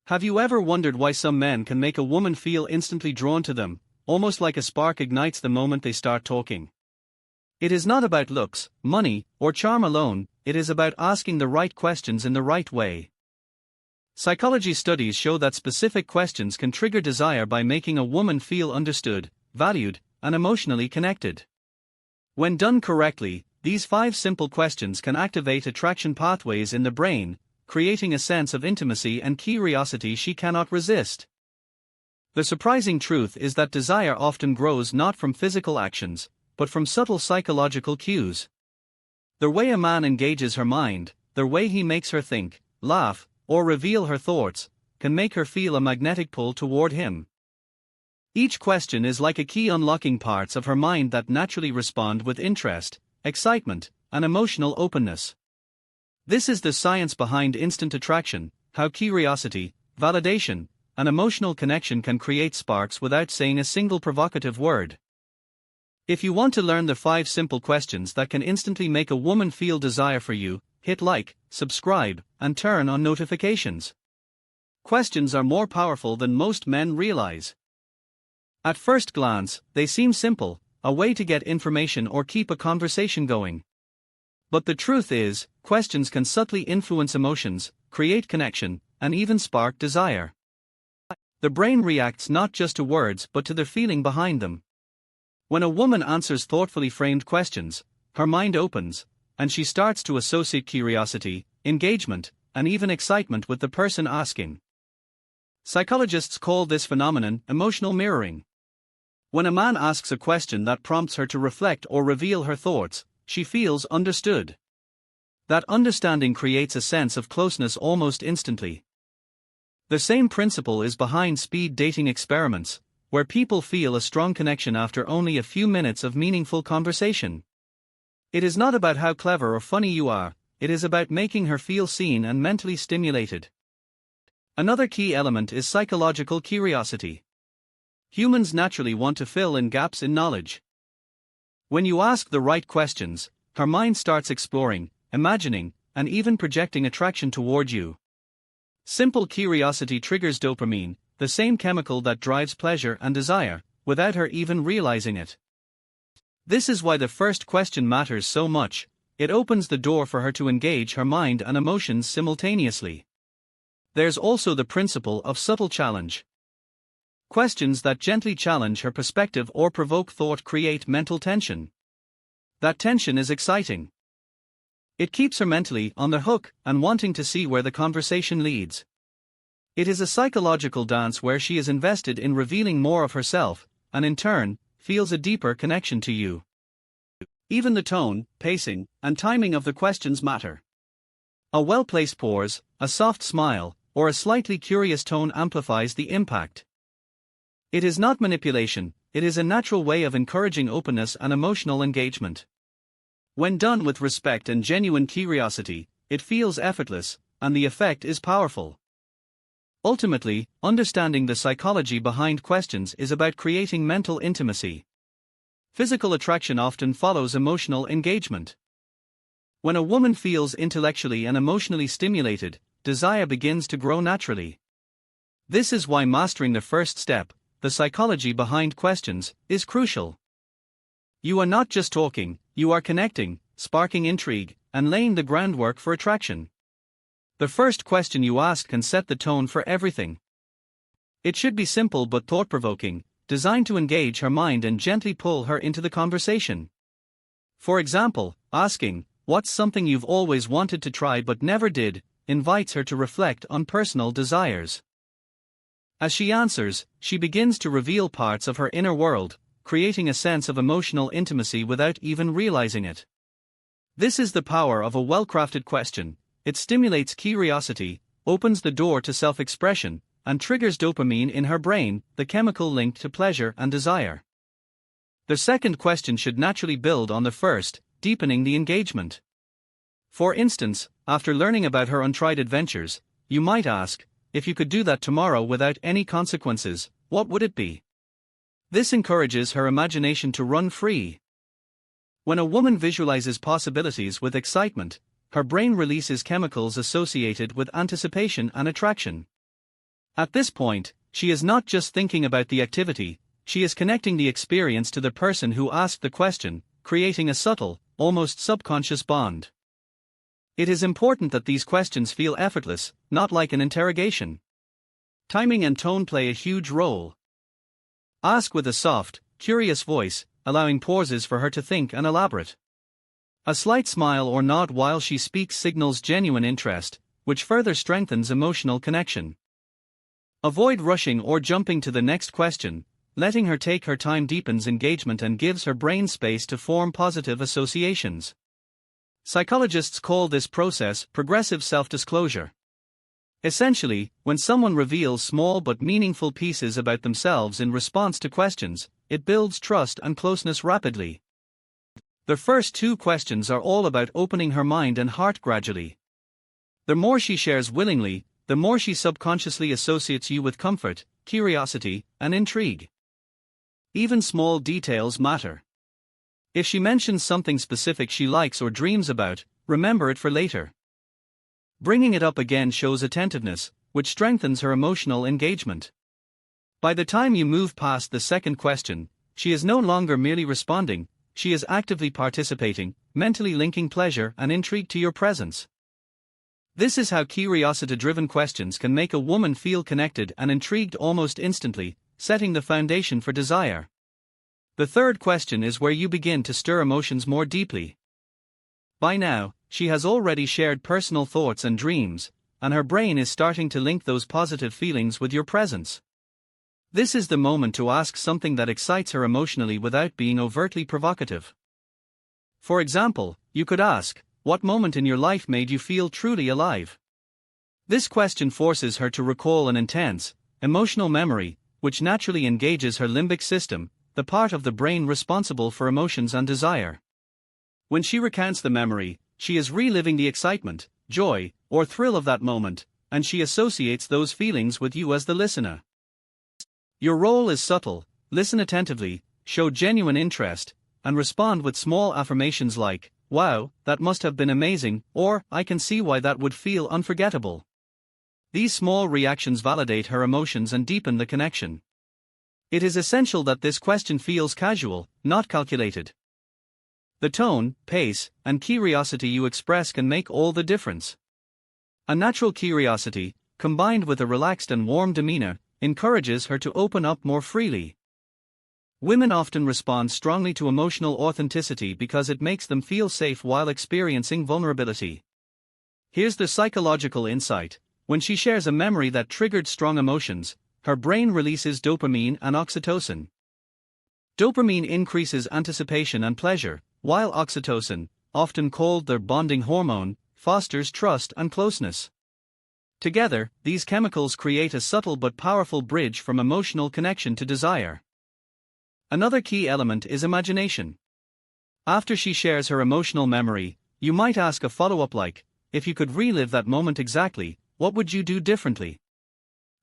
Have you ever wondered why some men can make a woman feel instantly drawn to them, almost like a spark ignites the moment they start talking? It is not about looks, money, or charm alone, it is about asking the right questions in the right way. Psychology studies show that specific questions can trigger desire by making a woman feel understood, valued, and emotionally connected. When done correctly, these 5 simple questions can activate attraction pathways in the brain, creating a sense of intimacy and curiosity she cannot resist. The surprising truth is that desire often grows not from physical actions, but from subtle psychological cues. The way a man engages her mind, the way he makes her think, laugh, or reveal her thoughts, can make her feel a magnetic pull toward him. Each question is like a key unlocking parts of her mind that naturally respond with interest, excitement, and emotional openness. This is the science behind instant attraction, how curiosity, validation, and emotional connection can create sparks without saying a single provocative word. If you want to learn the 5 simple questions that can instantly make a woman feel desire for you, hit like, subscribe, and turn on notifications. Questions are more powerful than most men realize. At first glance, they seem simple, a way to get information or keep a conversation going. But the truth is, questions can subtly influence emotions, create connection, and even spark desire. The brain reacts not just to words but to the feeling behind them. When a woman answers thoughtfully framed questions, her mind opens, and she starts to associate curiosity, engagement, and even excitement with the person asking. Psychologists call this phenomenon emotional mirroring. When a man asks a question that prompts her to reflect or reveal her thoughts, she feels understood. That understanding creates a sense of closeness almost instantly. The same principle is behind speed dating experiments, where people feel a strong connection after only a few minutes of meaningful conversation. It is not about how clever or funny you are, it is about making her feel seen and mentally stimulated. Another key element is psychological curiosity. Humans naturally want to fill in gaps in knowledge. When you ask the right questions, her mind starts exploring, imagining, and even projecting attraction toward you. Simple curiosity triggers dopamine, the same chemical that drives pleasure and desire, without her even realizing it. This is why the first question matters so much. It opens the door for her to engage her mind and emotions simultaneously. There's also the principle of subtle challenge. Questions that gently challenge her perspective or provoke thought create mental tension. That tension is exciting. It keeps her mentally on the hook and wanting to see where the conversation leads. It is a psychological dance where she is invested in revealing more of herself, and in turn, feels a deeper connection to you. Even the tone, pacing, and timing of the questions matter. A well-placed pause, a soft smile, or a slightly curious tone amplifies the impact. It is not manipulation, it is a natural way of encouraging openness and emotional engagement. When done with respect and genuine curiosity, it feels effortless, and the effect is powerful. Ultimately, understanding the psychology behind questions is about creating mental intimacy. Physical attraction often follows emotional engagement. When a woman feels intellectually and emotionally stimulated, desire begins to grow naturally. This is why mastering the first step, the psychology behind questions, is crucial. You are not just talking, you are connecting, sparking intrigue, and laying the groundwork for attraction. The first question you ask can set the tone for everything. It should be simple but thought-provoking, designed to engage her mind and gently pull her into the conversation. For example, asking, "What's something you've always wanted to try but never did?" invites her to reflect on personal desires. As she answers, she begins to reveal parts of her inner world, creating a sense of emotional intimacy without even realizing it. This is the power of a well-crafted question. It stimulates curiosity, opens the door to self-expression, and triggers dopamine in her brain, the chemical linked to pleasure and desire. The second question should naturally build on the first, deepening the engagement. For instance, after learning about her untried adventures, you might ask, "If you could do that tomorrow without any consequences, what would it be?" This encourages her imagination to run free. When a woman visualizes possibilities with excitement, her brain releases chemicals associated with anticipation and attraction. At this point, she is not just thinking about the activity, she is connecting the experience to the person who asked the question, creating a subtle, almost subconscious bond. It is important that these questions feel effortless, not like an interrogation. Timing and tone play a huge role. Ask with a soft, curious voice, allowing pauses for her to think and elaborate. A slight smile or nod while she speaks signals genuine interest, which further strengthens emotional connection. Avoid rushing or jumping to the next question. Letting her take her time deepens engagement and gives her brain space to form positive associations. Psychologists call this process progressive self-disclosure. Essentially, when someone reveals small but meaningful pieces about themselves in response to questions, it builds trust and closeness rapidly. The first two questions are all about opening her mind and heart gradually. The more she shares willingly, the more she subconsciously associates you with comfort, curiosity, and intrigue. Even small details matter. If she mentions something specific she likes or dreams about, remember it for later. Bringing it up again shows attentiveness, which strengthens her emotional engagement. By the time you move past the second question, she is no longer merely responding, she is actively participating, mentally linking pleasure and intrigue to your presence. This is how curiosity-driven questions can make a woman feel connected and intrigued almost instantly, setting the foundation for desire. The third question is where you begin to stir emotions more deeply. By now, she has already shared personal thoughts and dreams, and her brain is starting to link those positive feelings with your presence. This is the moment to ask something that excites her emotionally without being overtly provocative. For example, you could ask, "What moment in your life made you feel truly alive?" This question forces her to recall an intense, emotional memory, which naturally engages her limbic system, the part of the brain responsible for emotions and desire. When she recounts the memory, she is reliving the excitement, joy, or thrill of that moment, and she associates those feelings with you as the listener. Your role is subtle: listen attentively, show genuine interest, and respond with small affirmations like, "Wow, that must have been amazing," or "I can see why that would feel unforgettable." These small reactions validate her emotions and deepen the connection. It is essential that this question feels casual, not calculated. The tone, pace, and curiosity you express can make all the difference. A natural curiosity, combined with a relaxed and warm demeanor, encourages her to open up more freely. Women often respond strongly to emotional authenticity because it makes them feel safe while experiencing vulnerability. Here's the psychological insight: when she shares a memory that triggered strong emotions, her brain releases dopamine and oxytocin. Dopamine increases anticipation and pleasure, while oxytocin, often called the bonding hormone, fosters trust and closeness. Together, these chemicals create a subtle but powerful bridge from emotional connection to desire. Another key element is imagination. After she shares her emotional memory, you might ask a follow-up like, "If you could relive that moment exactly, what would you do differently?"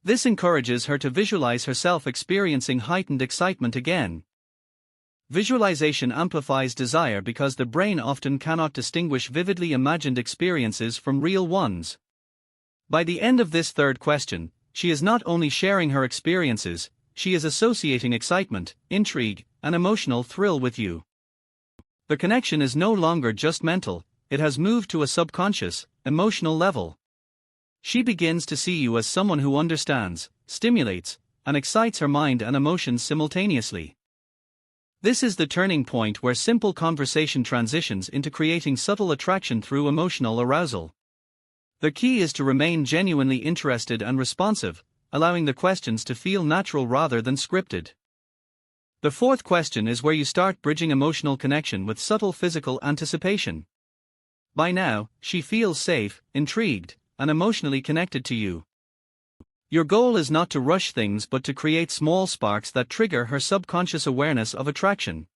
This encourages her to visualize herself experiencing heightened excitement again. Visualization amplifies desire because the brain often cannot distinguish vividly imagined experiences from real ones. By the end of this third question, she is not only sharing her experiences, she is associating excitement, intrigue, and emotional thrill with you. The connection is no longer just mental, it has moved to a subconscious, emotional level. She begins to see you as someone who understands, stimulates, and excites her mind and emotions simultaneously. This is the turning point where simple conversation transitions into creating subtle attraction through emotional arousal. The key is to remain genuinely interested and responsive, allowing the questions to feel natural rather than scripted. The fourth question is where you start bridging emotional connection with subtle physical anticipation. By now, she feels safe, intrigued, and emotionally connected to you. Your goal is not to rush things but to create small sparks that trigger her subconscious awareness of attraction.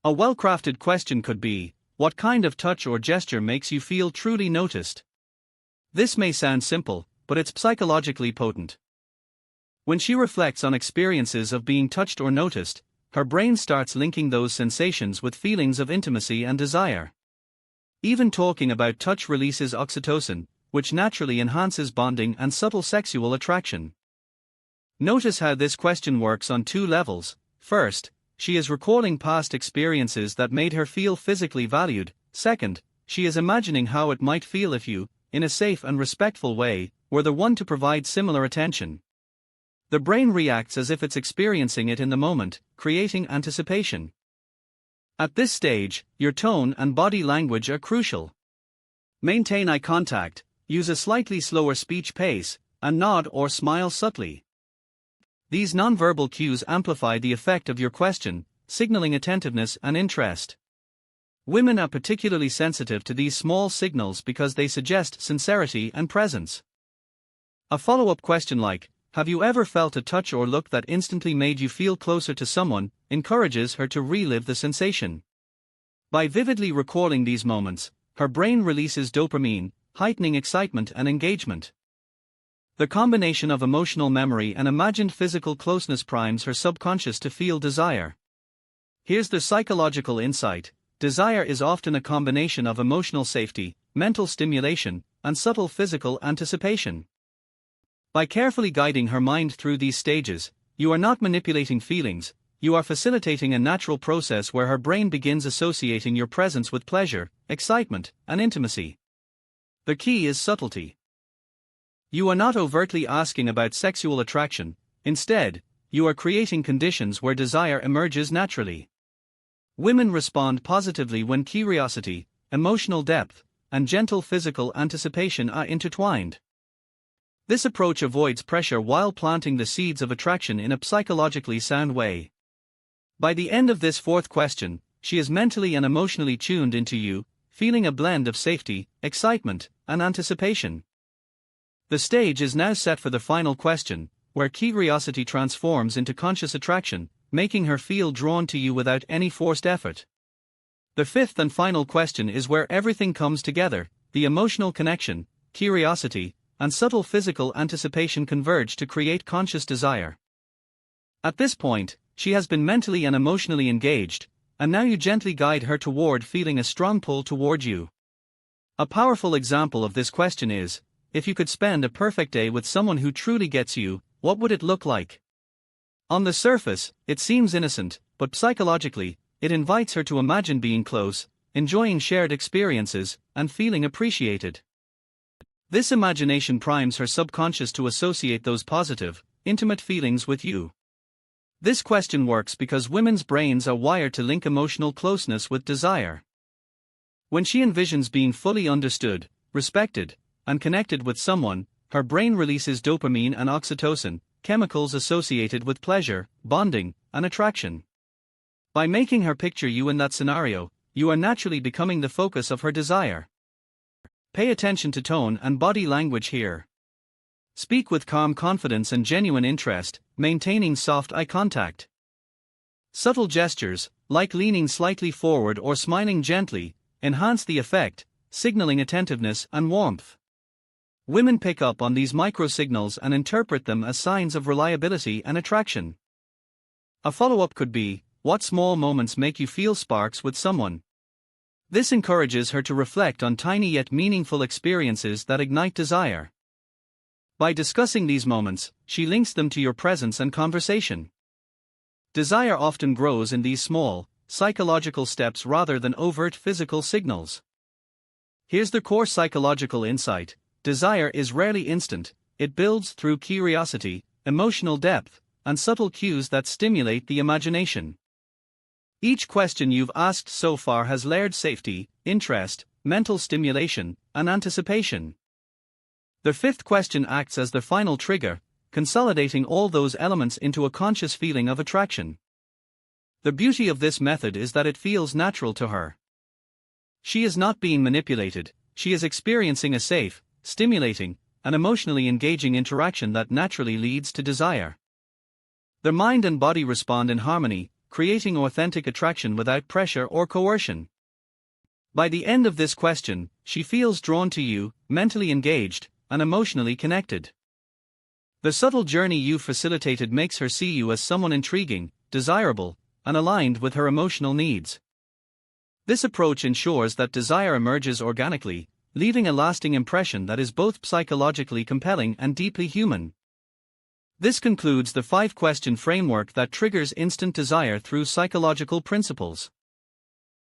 A well-crafted question could be, "What kind of touch or gesture makes you feel truly noticed?" This may sound simple, but it's psychologically potent. When she reflects on experiences of being touched or noticed, her brain starts linking those sensations with feelings of intimacy and desire. Even talking about touch releases oxytocin, which naturally enhances bonding and subtle sexual attraction. Notice how this question works on two levels. First, she is recalling past experiences that made her feel physically valued. Second, she is imagining how it might feel if you, in a safe and respectful way, were the one to provide similar attention. The brain reacts as if it's experiencing it in the moment, creating anticipation. At this stage, your tone and body language are crucial. Maintain eye contact, use a slightly slower speech pace, and nod or smile subtly. These nonverbal cues amplify the effect of your question, signaling attentiveness and interest. Women are particularly sensitive to these small signals because they suggest sincerity and presence. A follow-up question like, "Have you ever felt a touch or look that instantly made you feel closer to someone?" encourages her to relive the sensation. By vividly recalling these moments, her brain releases dopamine, heightening excitement and engagement. The combination of emotional memory and imagined physical closeness primes her subconscious to feel desire. Here's the psychological insight: desire is often a combination of emotional safety, mental stimulation, and subtle physical anticipation. By carefully guiding her mind through these stages, you are not manipulating feelings, you are facilitating a natural process where her brain begins associating your presence with pleasure, excitement, and intimacy. The key is subtlety. You are not overtly asking about sexual attraction, instead, you are creating conditions where desire emerges naturally. Women respond positively when curiosity, emotional depth, and gentle physical anticipation are intertwined. This approach avoids pressure while planting the seeds of attraction in a psychologically sound way. By the end of this fourth question, she is mentally and emotionally tuned into you, feeling a blend of safety, excitement, and anticipation. The stage is now set for the final question, where curiosity transforms into conscious attraction, making her feel drawn to you without any forced effort. The fifth and final question is where everything comes together: the emotional connection, curiosity, and subtle physical anticipation converge to create conscious desire. At this point, she has been mentally and emotionally engaged, and now you gently guide her toward feeling a strong pull toward you. A powerful example of this question is, if you could spend a perfect day with someone who truly gets you, what would it look like? On the surface, it seems innocent, but psychologically, it invites her to imagine being close, enjoying shared experiences, and feeling appreciated. This imagination primes her subconscious to associate those positive, intimate feelings with you. This question works because women's brains are wired to link emotional closeness with desire. When she envisions being fully understood, respected, and connected with someone, her brain releases dopamine and oxytocin, chemicals associated with pleasure, bonding, and attraction. By making her picture you in that scenario, you are naturally becoming the focus of her desire. Pay attention to tone and body language here. Speak with calm confidence and genuine interest, maintaining soft eye contact. Subtle gestures, like leaning slightly forward or smiling gently, enhance the effect, signaling attentiveness and warmth. Women pick up on these micro-signals and interpret them as signs of reliability and attraction. A follow-up could be, what small moments make you feel sparks with someone? This encourages her to reflect on tiny yet meaningful experiences that ignite desire. By discussing these moments, she links them to your presence and conversation. Desire often grows in these small, psychological steps rather than overt physical signals. Here's the core psychological insight: desire is rarely instant, it builds through curiosity, emotional depth, and subtle cues that stimulate the imagination. Each question you've asked so far has layered safety, interest, mental stimulation, and anticipation. The fifth question acts as the final trigger, consolidating all those elements into a conscious feeling of attraction. The beauty of this method is that it feels natural to her. She is not being manipulated, she is experiencing a safe, stimulating, and emotionally engaging interaction that naturally leads to desire. The mind and body respond in harmony, creating authentic attraction without pressure or coercion. By the end of this question, she feels drawn to you, mentally engaged, and emotionally connected. The subtle journey you facilitated makes her see you as someone intriguing, desirable, and aligned with her emotional needs. This approach ensures that desire emerges organically, leaving a lasting impression that is both psychologically compelling and deeply human. This concludes the 5-question framework that triggers instant desire through psychological principles.